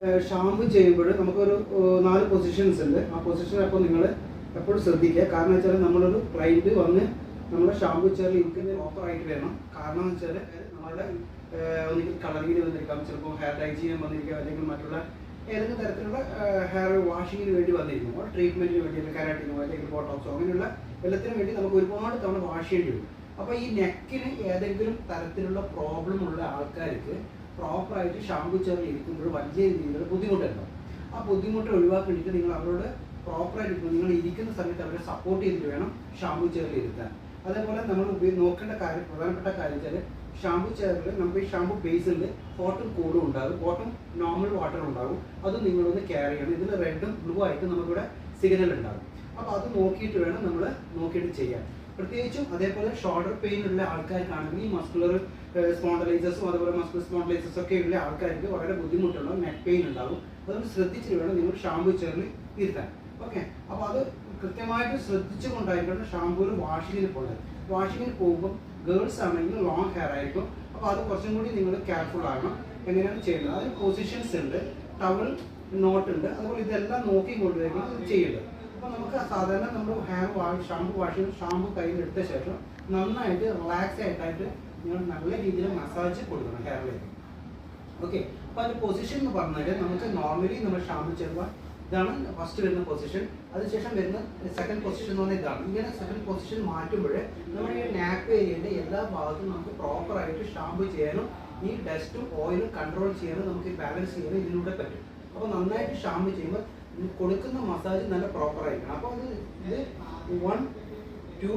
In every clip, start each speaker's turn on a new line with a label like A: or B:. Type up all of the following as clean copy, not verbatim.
A: Shampoo ചെയ്യുമ്പോൾ നമുക്കൊരു 4 positions ഉണ്ട്. ആ പൊസിഷൻ അപ്പോൾ നിങ്ങൾ എപ്പോഴും ശ്രദ്ധിക്കുക. കാരണം വെച്ചാൽ നമ്മളൊരു ക്ലയൻറ്റ് വന്ന് നമ്മുടെ ഷാമ്പു ചെയറിൽ ഇരിക്കുന്നത് പ്രോപ്പറായിട്ട് വേണം. കാരണം എന്ന് വെച്ചാൽ നമ്മളുടെ ഒന്നിക്കൽ കളറിങ്ങിന് വന്നിരിക്കാം, ചിലപ്പോൾ ഹെയർ ഡൈ ചെയ്യാൻ വന്നിരിക്കാം, അല്ലെങ്കിൽ മറ്റുള്ള ഏതെങ്കിലും തരത്തിലുള്ള ഹെയർ വാഷിങ്ങിന് വേണ്ടി വന്നിരിക്കും, ട്രീറ്റ്മെൻറ്റിന് വേണ്ടി, അല്ലെങ്കിൽ കരാട്ടിനോ അല്ലെങ്കിൽ ബോട്ടോക്സോ അങ്ങനെയുള്ള എല്ലാത്തിനും വേണ്ടി നമുക്ക് ഒരുപാട് തവണ വാഷ് ചെയ്യേണ്ടി വരും. അപ്പോൾ ഈ നെക്കിന് ഏതെങ്കിലും തരത്തിലുള്ള പ്രോബ്ലം ഉള്ള ആൾക്കാർക്ക് പ്രോപ്പറായിട്ട് ഷാമ്പു ചെയറിൽ ഇരിക്കുമ്പോൾ വലിയ രീതിയിലുള്ള ബുദ്ധിമുട്ടുണ്ടാവും. ആ ബുദ്ധിമുട്ട് ഒഴിവാക്കിയിട്ട് നിങ്ങൾ അവരോട് പ്രോപ്പറായിട്ട് നിങ്ങൾ ഇരിക്കുന്ന സമയത്ത് അവരെ സപ്പോർട്ട് ചെയ്തിട്ട് വേണം ഷാമ്പു ചെയറിൽ ഇരുത്താൻ. അതേപോലെ നമ്മൾ നോക്കേണ്ട കാര്യം, പ്രധാനപ്പെട്ട കാര്യം വെച്ചാൽ ഷാമ്പു ചെയറിൽ നമുക്ക് ഈ ഷാമ്പു ബേസിൽ കോട്ടൺ കൂളും ഉണ്ടാകും, കോട്ടൺ നോർമൽ വാട്ടർ ഉണ്ടാകും. അത് നിങ്ങളൊന്ന് കെയർ ചെയ്യണം. ഇതിൽ റെഡും ബ്ലൂ ആയിട്ട് നമുക്കിവിടെ സിഗ്നൽ ഉണ്ടാകും. അപ്പോൾ അത് നോക്കിയിട്ട് വേണം നമ്മൾ നോക്കിയിട്ട് ചെയ്യാൻ. പ്രത്യേകിച്ചും അതേപോലെ ഷോൾഡർ പെയിൻ ഉള്ള ആൾക്കാർക്കാണെങ്കിൽ ഈ മസ്കുലർ സ്പോണ്ടലൈസസും അതുപോലെ മസ്കുലർ സ്പോണ്ടലൈസസ് ഒക്കെ ഉള്ള ആൾക്കാർക്ക് വളരെ ബുദ്ധിമുട്ടുണ്ടാകും, നെക്ക് പെയിൻ ഉണ്ടാകും. അതുകൊണ്ട് ശ്രദ്ധിച്ചിട്ട് വേണം നിങ്ങൾ ഷാമ്പു ചെയറിൽ ഇരുത്താൻ. ഓക്കെ, അപ്പോൾ അത് കൃത്യമായിട്ട് ശ്രദ്ധിച്ചുകൊണ്ടായിരിക്കണം ഷാമ്പൂവിൽ വാഷിങ്ങിന് പോകുന്നത്. വാഷിങ്ങിന് പോകുമ്പോൾ ഗേൾസ് ആണെങ്കിൽ ലോങ് ഹെയർ ആയിരിക്കും. അപ്പോൾ അത് കുറച്ചും കൂടി നിങ്ങൾ കെയർഫുൾ ആകണം. എങ്ങനെയാണ് ചെയ്യുന്നത്, അതിന് പൊസിഷൻസ് ഉണ്ട്, ടവൽ നോട്ട് ഉണ്ട്, അതുപോലെ ഇതെല്ലാം നോക്കി കൊണ്ടുവരികയാണ് ചെയ്യേണ്ടത്. അപ്പോൾ നമുക്ക് സാധാരണ നമ്മൾ ഷാമ്പു ഷാമ്പു കയ്യിലെടുത്ത ശേഷം നന്നായിട്ട് റിലാക്സ് ആയിട്ടായിട്ട് നിങ്ങൾ നല്ല രീതിയിൽ മസാജ് കൊടുക്കണം ഹെയറിലേക്ക്. ഓക്കെ, അപ്പോൾ അതിൻ്റെ പൊസിഷൻ എന്ന് പറഞ്ഞാൽ നമുക്ക് നോർമലി നമ്മൾ ഷാമ്പു ചെയ്യുമ്പോൾ ഇതാണ് ഫസ്റ്റ് വരുന്ന പൊസിഷൻ. അതിനുശേഷം വരുന്ന സെക്കൻഡ് പൊസിഷൻ എന്ന് പറഞ്ഞാൽ ഇതാണ്. ഇങ്ങനെ സെക്കൻഡ് പൊസിഷൻ മാറ്റുമ്പോൾ നമ്മുടെ ഈ നാക്ക് ഏരിയയുടെ എല്ലാ ഭാഗത്തും നമുക്ക് പ്രോപ്പറായിട്ട് ഷാമ്പു ചെയ്യാനും ഈ ഡസ്റ്റും ഓയിലും കൺട്രോൾ ചെയ്യാനും നമുക്ക് ബാലൻസ് ചെയ്യാനും ഇതിലൂടെ പറ്റും. അപ്പോൾ നന്നായിട്ട് ഷാമ്പു ചെയ്യുമ്പോൾ കൊടുക്കുന്ന മസാജ് നല്ല പ്രോപ്പറായിരിക്കണം. അപ്പോൾ ഇത് 1 2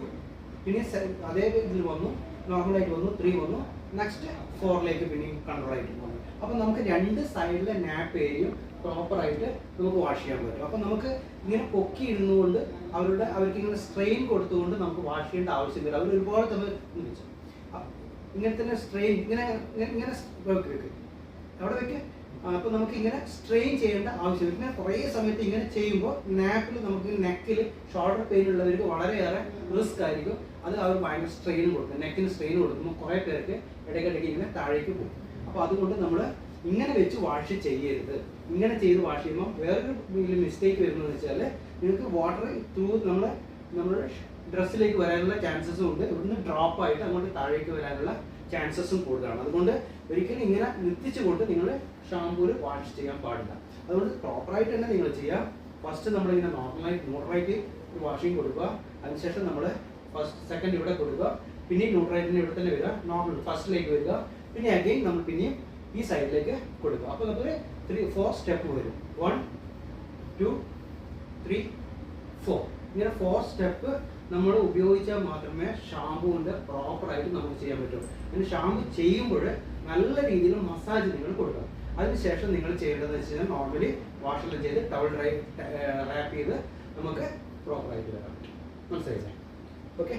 A: പിന്നെ അതേ ഇതിൽ വന്നു, നോർമലായിട്ട് വന്നു, 3 വന്നു, നെക്സ്റ്റ് 4ലേക്ക് പിന്നെയും കൺട്രോളായിട്ട് വന്നു. അപ്പോൾ നമുക്ക് രണ്ട് സൈഡിലെ നാപ്പ് ഏരിയയും പ്രോപ്പറായിട്ട് നമുക്ക് വാഷ് ചെയ്യാൻ പറ്റും. അപ്പോൾ നമുക്ക് ഇങ്ങനെ പൊക്കി ഇരുന്നുകൊണ്ട് അവർക്ക് ഇങ്ങനെ സ്ട്രെയിൻ കൊടുത്തുകൊണ്ട് നമുക്ക് വാഷ് ചെയ്യേണ്ട ആവശ്യമില്ല. അവർ ഒരുപാട് തമ്മിൽ ഇങ്ങനെ തന്നെ സ്ട്രെയിൻ ഇങ്ങനെ അവിടെ വെക്കുക. അപ്പോൾ നമുക്ക് ഇങ്ങനെ സ്ട്രെയിൻ ചെയ്യേണ്ട ആവശ്യമില്ല. ഇങ്ങനെ കുറേ സമയത്ത് ഇങ്ങനെ ചെയ്യുമ്പോൾ നാപ്പിൽ നമുക്ക് നെക്കിൽ ഷോൾഡർ പെയിൻ ഉള്ളവർക്ക് വളരെയേറെ റിസ്ക് ആയിരിക്കും. അത് അവർ ഭയങ്കര സ്ട്രെയിൻ കൊടുക്കും. നെക്കിന് സ്ട്രെയിൻ കൊടുക്കുമ്പോൾ കുറേ പേർക്ക് ഇടയ്ക്കിടയ്ക്ക് ഇങ്ങനെ താഴേക്ക് പോകും. അപ്പോൾ അതുകൊണ്ട് നമ്മൾ ഇങ്ങനെ വെച്ച് വാഷ് ചെയ്യരുത്. ഇങ്ങനെ ചെയ്ത് വാഷ് ചെയ്യുമ്പോൾ വേറൊരു മിസ്റ്റേക്ക് വരുന്നത് വെച്ചാൽ നിങ്ങൾക്ക് വാട്ടർ ത്രൂ നമ്മുടെ ഡ്രസ്സിലേക്ക് വരാനുള്ള ചാൻസസും ഉണ്ട്. ഇവിടുന്ന് ഡ്രോപ്പായിട്ട് അങ്ങോട്ട് താഴേക്ക് വരാനുള്ള ചാൻസസും കൂടുതലാണ്. അതുകൊണ്ട് ഒരിക്കലും ഇങ്ങനെ നിർത്തിച്ചുകൊണ്ട് നിങ്ങൾ ഷാമ്പൂവിൽ വാഷ് ചെയ്യാൻ പാടില്ല. അതുകൊണ്ട് പ്രോപ്പറായിട്ട് തന്നെ നിങ്ങൾ ചെയ്യുക. ഫസ്റ്റ് നമ്മളിങ്ങനെ നോർമലായിട്ട് വാഷിങ് കൊടുക്കുക. അതിനുശേഷം നമ്മൾ സെക്കൻഡ് ഇവിടെ കൊടുക്കുക, പിന്നെയും ന്യൂട്രൈറ്റിന് ഇവിടെ തന്നെ വരിക, നോർമൽ ഫസ്റ്റിലേക്ക് വരിക, പിന്നെ അഗെയിൻ നമ്മൾ പിന്നെയും ഈ സൈഡിലേക്ക് കൊടുക്കുക. അപ്പോൾ നമുക്ക് 3-4 സ്റ്റെപ്പ് വരും. 1 2 3 4 ഇങ്ങനെ 4 സ്റ്റെപ്പ് നമ്മൾ ഉപയോഗിച്ചാൽ മാത്രമേ ഷാമ്പൂവിൻ്റെ പ്രോപ്പറായിട്ട് നമുക്ക് ചെയ്യാൻ പറ്റൂ. അങ്ങനെ ഷാമ്പു ചെയ്യുമ്പോൾ നല്ല രീതിയിൽ മസാജ് നിങ്ങൾ കൊടുക്കണം. അതിനുശേഷം നിങ്ങൾ ചെയ്യേണ്ടതെന്ന് വെച്ച് കഴിഞ്ഞാൽ നോർമലി വാഷെല്ലാം ചെയ്ത് ടവൽ റാപ്പ് ചെയ്ത് നമുക്ക് പ്രോപ്പറായിട്ട് വരാൻ പറ്റും. മനസ്സിലായില്ലേ? ഓക്കെ.